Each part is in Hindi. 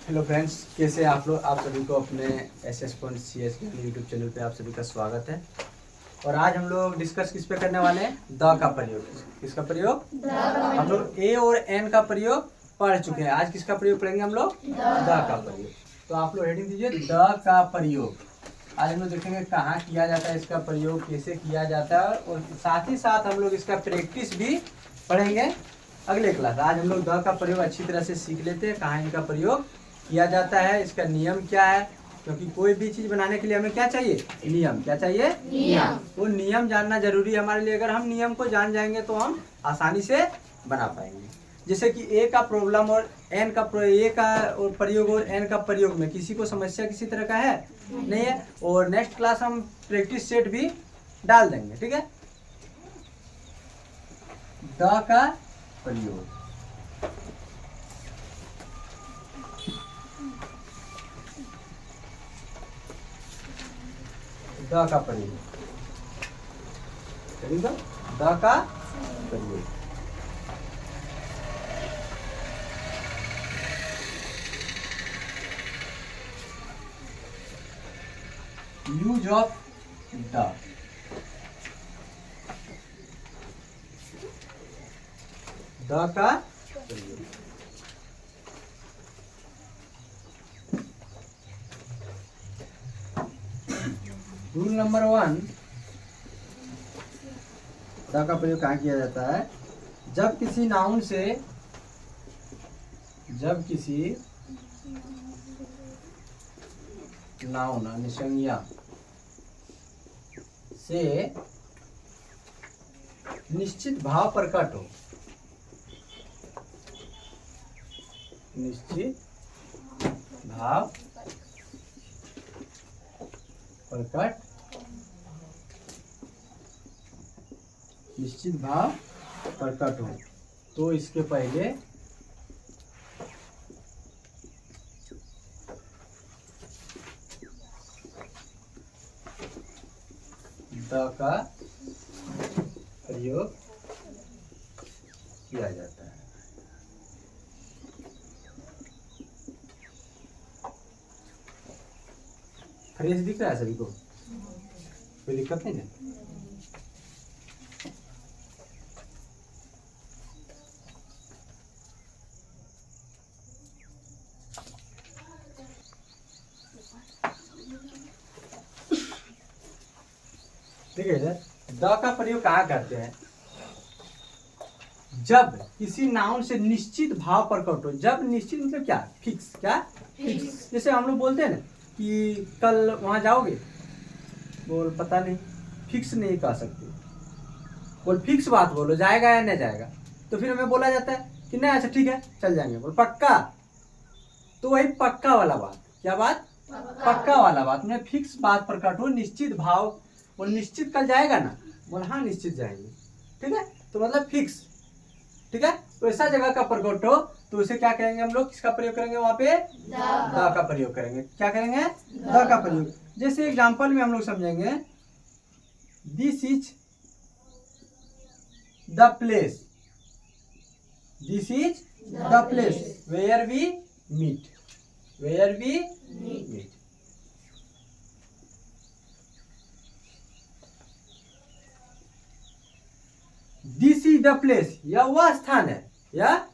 हेलो फ्रेंड्स, कैसे आप लोग। आप सभी को अपने SS.CS यूट्यूब चैनल पे आप सभी का स्वागत है। और आज हम लोग डिस्कस किस पे करने वाले हैं? द का प्रयोग। किसका प्रयोग? हम लोग ए और एन का प्रयोग पढ़ चुके हैं। आज किसका प्रयोग पढ़ेंगे हम लोग? द का प्रयोग। तो आप लोग हेडिंग दीजिए द का प्रयोग। आज हम लोग देखेंगे कहाँ किया जाता है इसका प्रयोग, कैसे किया जाता है, और साथ ही साथ हम लोग इसका प्रैक्टिस भी पढ़ेंगे अगले क्लास। आज हम लोग द का प्रयोग अच्छी तरह से सीख लेते हैं, कहाँ इनका प्रयोग किया जाता है, इसका नियम क्या है। क्योंकि कोई भी चीज बनाने के लिए हमें क्या चाहिए? नियम। क्या चाहिए? नियम। वो नियम जानना जरूरी है हमारे लिए। अगर हम नियम को जान जाएंगे तो हम आसानी से बना पाएंगे। जैसे कि ए का प्रॉब्लम और एन का ए का और प्रयोग और एन का प्रयोग में किसी को समस्या किसी तरह का है नहीं है। और नेक्स्ट क्लास हम प्रैक्टिस सेट भी डाल देंगे, ठीक है। द का प्रयोग। द का प्रयोग करेगा। द का प्रयोग। Use of the. द का प्रयोग। रूल नंबर 1, द का प्रयोग कहाँ किया जाता है? जब किसी नाउन से, जब किसी नाउन निसंज्ञा से निश्चित भाव प्रकट हो, निश्चित भाव प्रकट, निश्चित भाव प्रकट हो तो इसके पहले द का प्रयोग किया जाता है। फ्रेज दिख रहा है सभी को? कोई दिक्कत नहीं है? ठीक है सर। द का प्रयोग कहाँ करते हैं? जब किसी नाउन से निश्चित भाव प्रकट हो। जब निश्चित मतलब क्या? फिक्स। क्या? फिक्स। जैसे हम लोग बोलते हैं ना कि कल वहां जाओगे, बोल पता नहीं, फिक्स नहीं कह सकते। बोल फिक्स बात बोलो, जाएगा या नहीं जाएगा। तो फिर हमें बोला जाता है कि नहीं, अच्छा ठीक है चल जाएंगे। बोल पक्का। तो वही पक्का वाला बात। क्या बात? पक्का वाला बात में फिक्स बात प्रकट हो, निश्चित भाव। बोल निश्चित कल जाएगा ना? बोल हाँ निश्चित जाएंगे। ठीक है, तो मतलब फिक्स। ठीक है, तो ऐसा जगह का प्रकट हो तो उसे क्या करेंगे हम लोग? किसका प्रयोग करेंगे वहां पे? द का प्रयोग करेंगे। क्या करेंगे? द का प्रयोग। जैसे एग्जांपल में हम लोग समझेंगे, this is the place, this is the place where we meet, where we meet. This is the place, यह वह स्थान है, यह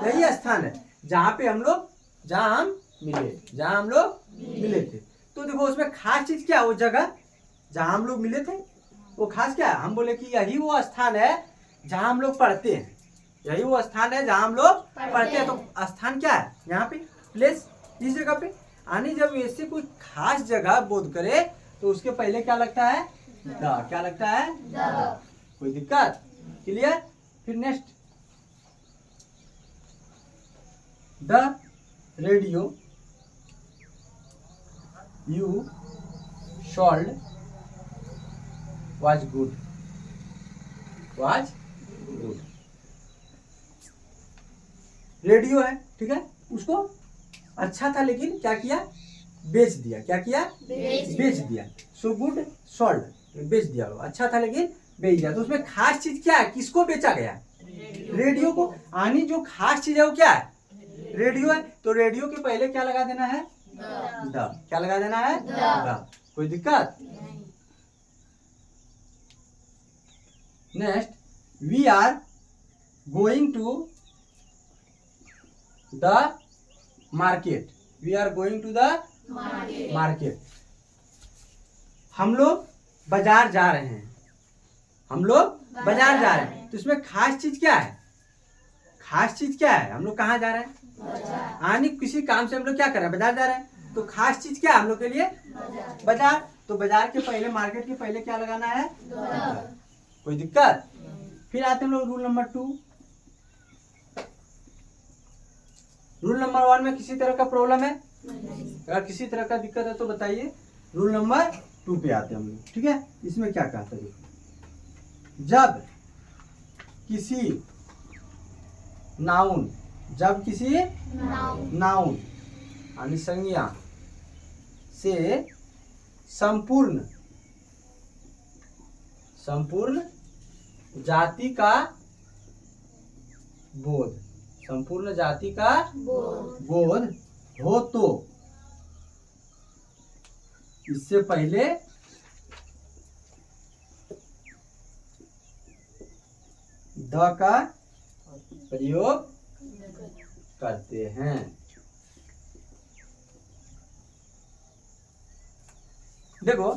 यही स्थान है जहां पे हम लोग, जहां हम मिले, जहां हम लोग मिले थे। तो देखो उसमें खास चीज क्या है? वो जगह जहां हम लोग मिले थे, वो खास क्या है? हम बोले कि यही वो स्थान है जहां हम लोग पढ़ते हैं, यही वो स्थान है जहां हम लोग पढ़ते हैं। तो स्थान क्या है यहाँ पे? प्लेस। इस जगह पे आनी, जब ऐसे कोई खास जगह बोध करे तो उसके पहले क्या लगता है? द। क्या लगता है? द। कोई दिक्कत? क्लियर? फिर next, the radio you sold was good, was good. Radio है, ठीक है, उसको अच्छा था लेकिन क्या किया? बेच दिया। क्या किया? बेच दिया। सो गुड सोल्ड, बेच दिया। अच्छा था लेकिन बेच दिया। तो उसमें खास चीज क्या है? किसको बेचा गया? रेडियो को। आनी जो खास चीज है वो क्या है? रेडियो है, तो रेडियो के पहले क्या लगा देना है? द। क्या लगा देना है? द। कोई दिक्कत? Next, we are going to the market. We are going to the market. हम लोग बाजार जा रहे हैं। हम लोग बाजार जा रहे हैं। तो इसमें खास चीज क्या है? खास चीज क्या है? हम लोग कहाँ जा रहे हैं? आने किसी काम से हम लोग क्या कर रहे हैं? बाजार जा रहे हैं। तो खास चीज क्या है हम लोग के लिए? बाजार। तो बाजार के पहले, मार्केट के पहले क्या लगाना है? कोई दिक्कत? फिर आते हैं लोग रूल नंबर 2। रूल नंबर 1 में किसी तरह का प्रॉब्लम है? अगर किसी तरह का दिक्कत है तो बताइए। रूल नंबर 2 पे आते हैं हम लोग। ठीक है, इसमें क्या कहता है? जब किसी नाउन, जब किसी नाउन यानी संज्ञा से संपूर्ण जाति का बोध, संपूर्ण जाति का बोध हो तो इससे पहले द का प्रयोग करते हैं। देखो,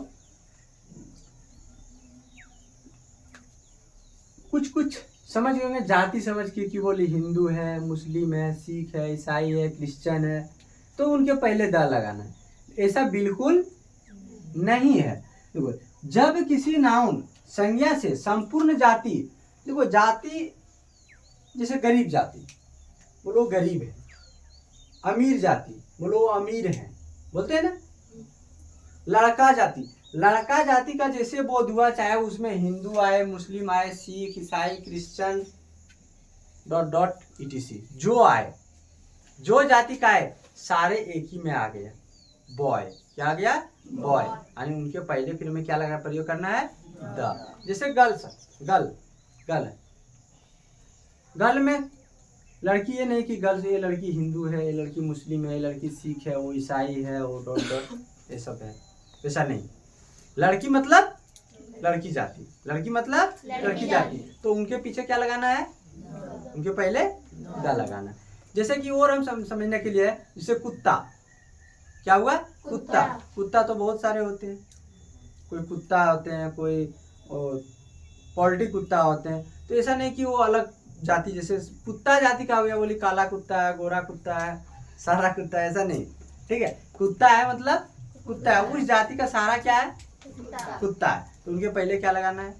कुछ समझ गए होंगे, जाति समझ के कि बोली हिंदू है, मुस्लिम है, सिख है, ईसाई है, क्रिश्चियन है, तो उनके पहले द लगाना है। ऐसा बिल्कुल नहीं है। देखो, जब किसी नाउन संज्ञा से संपूर्ण जाति, देखो जाति जैसे गरीब जाति, बोलो गरीब है। अमीर जाति, बोलो अमीर है, बोलते हैं ना। लड़का जाति, लड़का जाति का जैसे बोध हुआ, चाहे उसमें हिंदू आए, मुस्लिम आए, सिख, ईसाई, क्रिश्चियन डॉट डॉट इटीसी, जो आए, जो जाति का है, सारे एक ही में आ गया। बॉय, क्या आ गया? बॉय। यानी उनके पहले फिर में क्या लगा प्रयोग करना है? द। जैसे गर्ल्स, गर्ल है। गर्ल में लड़की, ये नहीं कि गर्ल्स ये लड़की हिंदू है, ये लड़की मुस्लिम है, ये लड़की सिख है, वो ईसाई है, वो डॉट डॉट ये सब है, ऐसा नहीं। लड़की मतलब लड़की जाति, लड़की मतलब लड़की जाति। तो उनके पीछे क्या लगाना है? उनके पहले द लगाना। जैसे कि और हम समझने के लिए, जैसे कुत्ता, क्या हुआ? कुत्ता। कुत्ता तो बहुत सारे होते हैं, कोई कुत्ता होते हैं, कोई पोल्ट्री कुत्ता होते हैं। तो ऐसा नहीं कि वो अलग जाति, जैसे कुत्ता जाति का हो गया, बोली काला कुत्ता है, गोरा कुत्ता है, सारा कुत्ता है, ऐसा नहीं। ठीक है, कुत्ता है मतलब कुत्ता है, उस जाति का सारा क्या है? कुत्ता है। तो उनके पहले क्या लगाना है?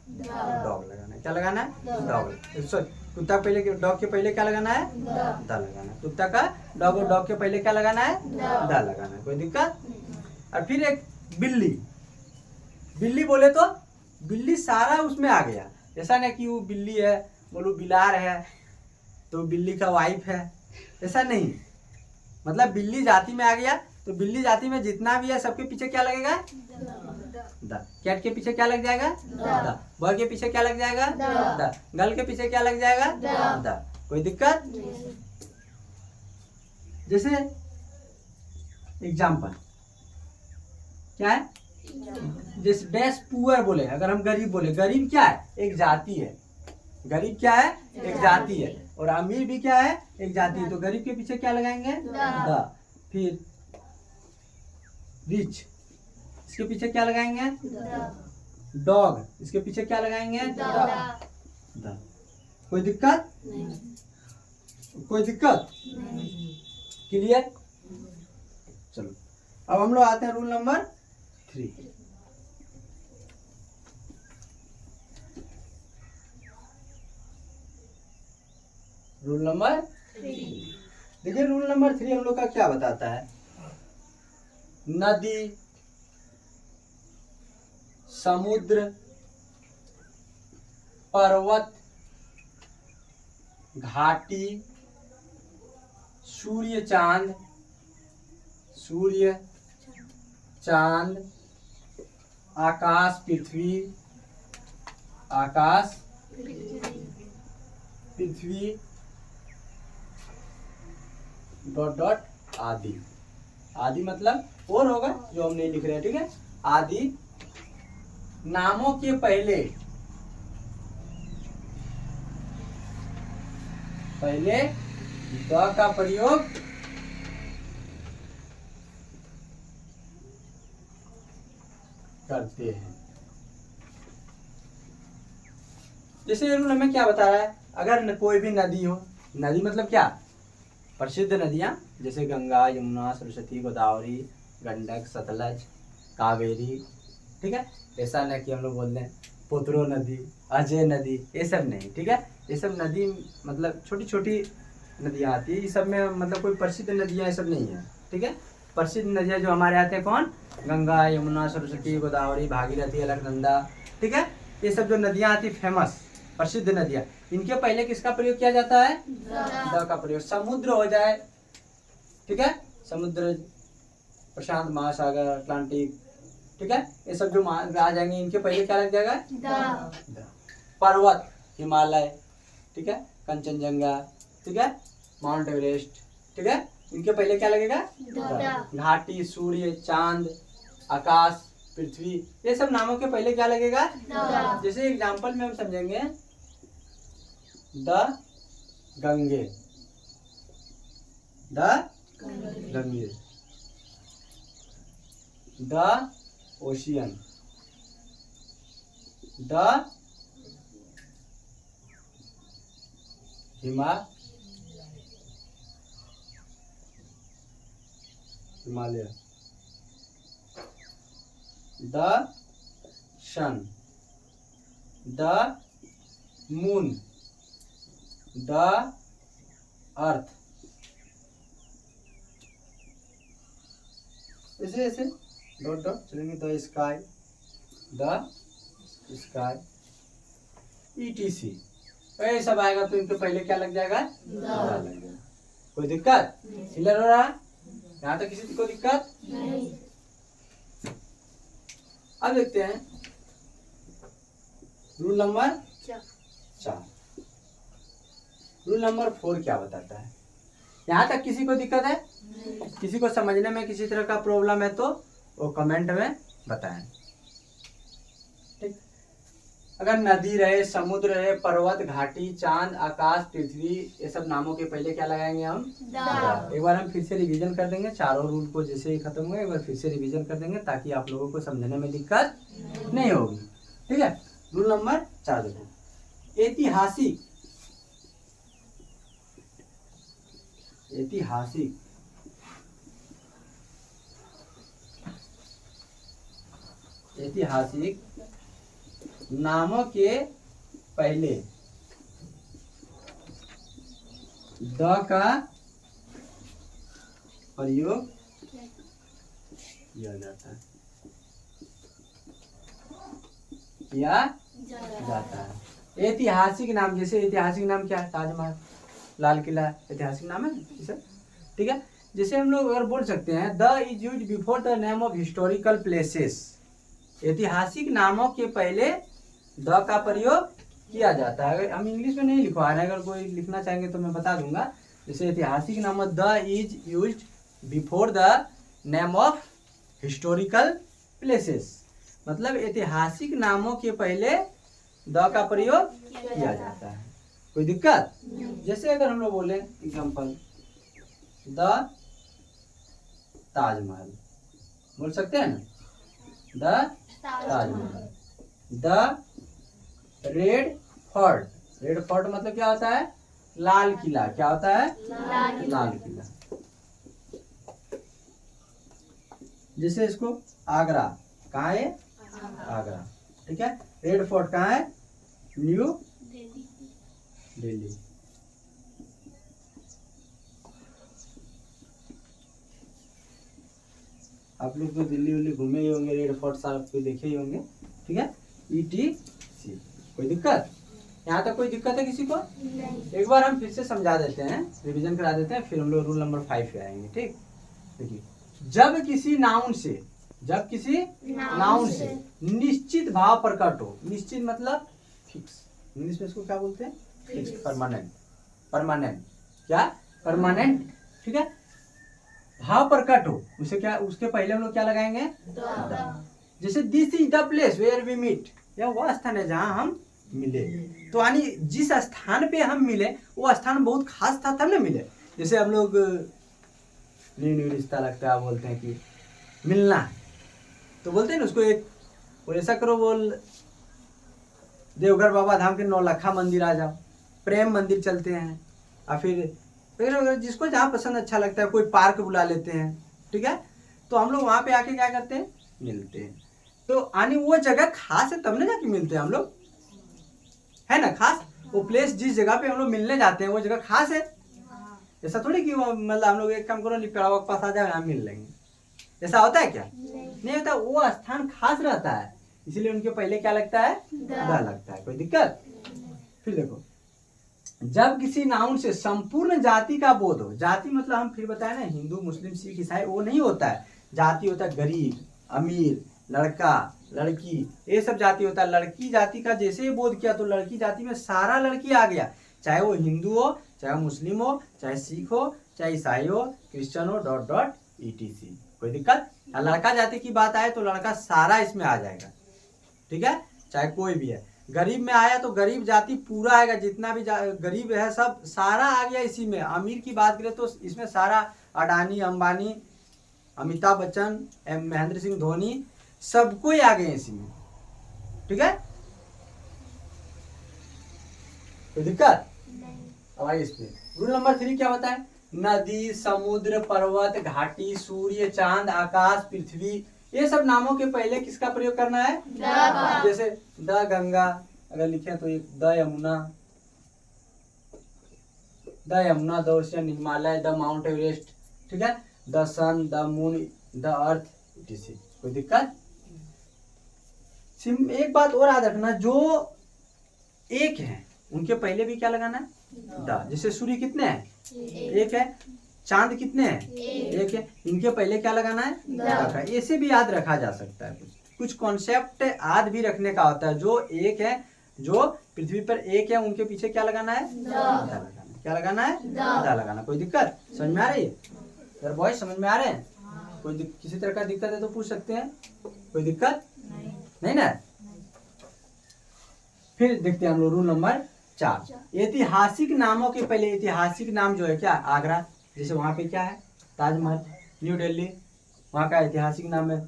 डॉग लगाना है। क्या लगाना है? डॉग। सॉरी, कुत्ता पहले, डॉग के पहले क्या लगाना है? द लगाना है। कुत्ता का डॉग और डॉग के पहले क्या लगाना है? द लगाना है। कोई दिक्कत? और फिर एक बिल्ली, बिल्ली बोले तो बिल्ली सारा उसमें आ गया। ऐसा नहीं कि वो बिल्ली है, बोलो बिलार है तो बिल्ली का वाइफ है, ऐसा नहीं। मतलब बिल्ली जाति में आ गया, तो बिल्ली जाति में जितना भी है सबके पीछे क्या लगेगा? द। कैट के पीछे क्या लग जाएगा? द। बॉय के पीछे क्या लग जाएगा? द। गर्ल के पीछे क्या लग जाएगा? द। कोई दिक्कत? जैसे एग्जाम्पल क्या है? जैसे डैश पुअर बोले, अगर हम गरीब बोले, गरीब क्या है? एक जाति है। गरीब क्या है? एक जाति है। और अमीर भी क्या है? एक जाति है। तो गरीब के पीछे क्या लगाएंगे? द। फिर रिच, इसके पीछे क्या लगाएंगे? डॉग, इसके पीछे क्या लगाएंगे? द। कोई दिक्कत? कोई दिक्कत? क्लियर? चलो, अब हम लोग आते हैं रूल नंबर 3। रूल नंबर 3, देखिए रूल नंबर 3 हम लोग का क्या बताता है? नदी, समुद्र, पर्वत, घाटी, सूर्य चांद, आकाश पृथ्वी, आकाश पृथ्वी, डॉट डॉट आदि। आदि मतलब और होगा जो हम नहीं लिख रहे हैं, ठीक है। आदि नामों के पहले द का प्रयोग करते हैं। जैसे ये रूल हमें क्या बता रहा है, अगर कोई भी नदी हो, नदी मतलब क्या, प्रसिद्ध नदियां जैसे गंगा, यमुना, सरस्वती, गोदावरी, गंडक, सतलज, कावेरी, ठीक है। ऐसा नहीं कि हम लोग बोल दें पोतरो नदी, अजय नदी, ये सब नहीं, ठीक है। ये सब नदी मतलब छोटी छोटी नदियां आती है, ये सब में मतलब कोई प्रसिद्ध नदियां ये सब नहीं है, ठीक है। प्रसिद्ध नदियां जो हमारे आते हैं कौन, गंगा, यमुना, सरस्वती, गोदावरी, भागीरथी, अलकनंदा, ठीक है। ये सब जो नदियां आती फेमस प्रसिद्ध नदियां, इनके पहले किसका प्रयोग किया जाता है, द का प्रयोग। समुद्र हो जाए, ठीक है, समुद्र, प्रशांत महासागर, अटलांटिक, ठीक है, ये सब जो आ जाएंगे इनके पहले क्या लग जाएगा, द। पर्वत, हिमालय, ठीक है, कंचनजंगा, ठीक है, माउंट एवरेस्ट, ठीक है, इनके पहले क्या लगेगा, द। घाटी, सूर्य, चांद, आकाश, पृथ्वी, ये सब नामों के पहले क्या लगेगा, द। जैसे एग्जांपल में हम समझेंगे, the Ganges, the Ganges, the ocean, the Himalaya, the sun, the moon, the earth, ऐसे ऐसे डॉट डॉट चलेंगे, the sky, the sky, ETC, ये सब आएगा तो इनके पहले क्या लग जाएगा, द लग जाएगा। कोई दिक्कत, क्लियर हो रहा है, यहाँ तक किसी को दिक्कत नहीं। अब देखते हैं रूल नंबर 4। रूल नंबर 4 क्या बताता है, यहाँ तक किसी को दिक्कत है, किसी को समझने में किसी तरह का प्रॉब्लम है तो वो कमेंट में बताएं, ठीक। अगर नदी रहे, समुद्र रहे, पर्वत, घाटी, चांद, आकाश, पृथ्वी, ये सब नामों के पहले क्या लगाएंगे हम, द। एक बार हम फिर से रिवीजन कर देंगे, चारों रूल को जैसे ही खत्म हुए एक बार फिर से रिवीजन कर देंगे ताकि आप लोगों को समझने में दिक्कत नहीं होगी, ठीक है। रूल नंबर 4 देखो, ऐतिहासिक, ऐतिहासिक ऐतिहासिक नामों के पहले द का प्रयोग किया जाता है, किया जाता है। ऐतिहासिक नाम, जैसे ऐतिहासिक नाम क्या है, ताजमहल, लाल किला, ऐतिहासिक नाम है इसे, ठीक है। जैसे हम लोग अगर बोल सकते हैं the is used before the name of historical places, ऐतिहासिक नामों के पहले द का प्रयोग किया जाता है। अगर हम इंग्लिश में नहीं लिखवा रहे हैं, अगर कोई लिखना चाहेंगे तो मैं बता दूंगा। जैसे ऐतिहासिक नाम the is used before the name of historical places, मतलब ऐतिहासिक नामों के पहले द का प्रयोग किया जाता है। कोई दिक्कत, जैसे अगर हम लोग बोले एग्जांपल द ताजमहल, बोल सकते हैं ना, the Taj Mahal, the red fort, red fort मतलब क्या होता है, लाल किला, क्या होता है, लाल किला। जैसे इसको आगरा, कहाँ है, आगरा, ठीक है। रेड फोर्ट कहाँ है, न्यू दिल्ली। आप लोग तो दिल्ली उल्ली घूमे ही होंगे, रेड फोर्ट साहब को देखे ही होंगे, ठीक है। ETC, कोई दिक्कत, यहाँ तक कोई दिक्कत है किसी को नहीं। एक बार हम फिर से समझा देते हैं, रिवीजन करा देते हैं, फिर हम लोग रूल नंबर 5 पे आएंगे, ठीक। देखिए, जब किसी नाउन से, जब किसी नाउन से निश्चित भाव प्रकट हो, निश्चित मतलब फिक्स, इंग्लिश में इसको क्या बोलते हैं, फिक्स, परमानेंट, परमानेंट, क्या, परमानेंट ठीक है। भाव प्रकट हो उसे क्या, उसके पहले हम लोग क्या लगाएंगे, द। जैसे this is the place where we meet, यह वह स्थान है जहां हम मिले। तो यानी जिस स्थान पे हम मिले वो स्थान बहुत खास था तब ना मिले। जैसे हम लोग न्यू न्यू रिश्ता लगता है, बोलते हैं कि मिलना है, तो बोलते हैं ना उसको एक, और ऐसा करो बोल देवघर बाबा धाम के नौलखा मंदिर आ जाओ, प्रेम मंदिर चलते हैं, और फिर जिसको जहाँ पसंद अच्छा लगता है, कोई पार्क बुला लेते हैं, ठीक है। तो हम लोग वहाँ पे आके क्या करते हैं, मिलते हैं। तो आनी वो जगह खास है तब ना जाके मिलते हैं हम लोग, है ना खास। वो प्लेस जिस जगह पे हम लोग मिलने जाते हैं वो जगह खास है। ऐसा थोड़ी कि वो मतलब हम लोग एक काम करो लिपड़ा के पास आ जाओ यहाँ मिल लेंगे, ऐसा होता है क्या, नहीं होता। वो स्थान खास रहता है, इसलिए उनके पहले क्या लगता है, द लगता है। कोई दिक्कत। फिर देखो, जब किसी नाउन से संपूर्ण जाति का बोध हो, जाति मतलब हम फिर बताए ना हिंदू मुस्लिम सिख ईसाई वो नहीं होता है, जाति होता है गरीब अमीर लड़का लड़की, ये सब जाति होता है। लड़की जाति का जैसे ही बोध किया तो लड़की जाति में सारा लड़की आ गया, चाहे वो हिंदू हो, चाहे वो मुस्लिम हो, चाहे सिख हो, चाहे ईसाई हो, क्रिश्चियन हो, डॉट डॉट etc। कोई दिक्कत। लड़का जाति की बात आए तो लड़का सारा इसमें आ जाएगा, ठीक है, चाहे कोई भी है। गरीब में आया तो गरीब जाति पूरा आएगा, जितना भी गरीब है सब सारा आ गया इसी में। अमीर की बात करें तो इसमें सारा अडानी अंबानी अमिताभ बच्चन महेंद्र सिंह धोनी सबको ही आ गए इसी में, ठीक है। कोई दिक्कत। अब आइए इस पे रूल नंबर 3 क्या बताए, नदी समुद्र पर्वत घाटी सूर्य चांद आकाश पृथ्वी, ये सब नामों के पहले किसका प्रयोग करना है, द। जैसे द गंगा अगर लिखे तो एक the Yamuna, the ocean Himalaya, the Mount Everest, ठीक है, the sun the moon the earth etc। कोई दिक्कत। एक बात और याद रखना, जो एक है उनके पहले भी क्या लगाना है, द। जैसे सूर्य कितने हैं, एक है, चांद कितने हैं, एक है, इनके पहले क्या लगाना है, द। ऐसे भी याद रखा जा सकता है, कुछ कॉन्सेप्ट याद भी रखने का होता है। जो एक है, जो पृथ्वी पर एक है, उनके पीछे क्या लगाना है, द लगाना। क्या लगाना है, द लगाना। कोई दिक्कत समझ में आ रही है, अगर बॉयज समझ में आ रहे हैं, कोई किसी तरह का दिक्कत है तो पूछ सकते हैं, कोई दिक्कत नहीं ना। फिर देखते हैं हम लोग रूल नंबर 4, ऐतिहासिक नामों के पहले, ऐतिहासिक नाम जो है क्या, आगरा, जैसे वहां पे क्या है, ताजमहल, न्यू दिल्ली, वहां का ऐतिहासिक नाम है,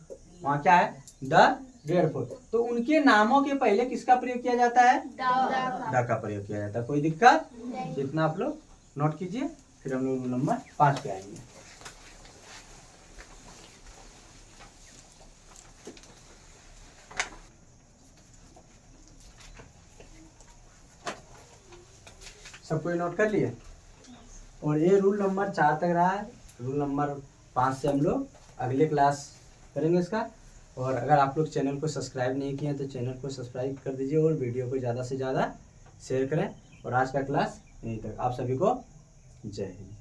वहां क्या है, द रेड फोर्ट। तो उनके नामों के पहले किसका प्रयोग किया जाता है, द का प्रयोग किया जाता है। कोई दिक्कत, इतना आप लोग नोट कीजिए। फिर हम लोग रूल नंबर 5 पे आएंगे। सबको नोट कर लिए, और ये रूल नंबर 4 तक रहा है। रूल नंबर 5 से हम लोग अगले क्लास करेंगे इसका। और अगर आप लोग चैनल को सब्सक्राइब नहीं किए तो चैनल को सब्सक्राइब कर दीजिए और वीडियो को ज़्यादा से ज़्यादा शेयर करें। और आज का क्लास यहीं तक, आप सभी को जय हिंद।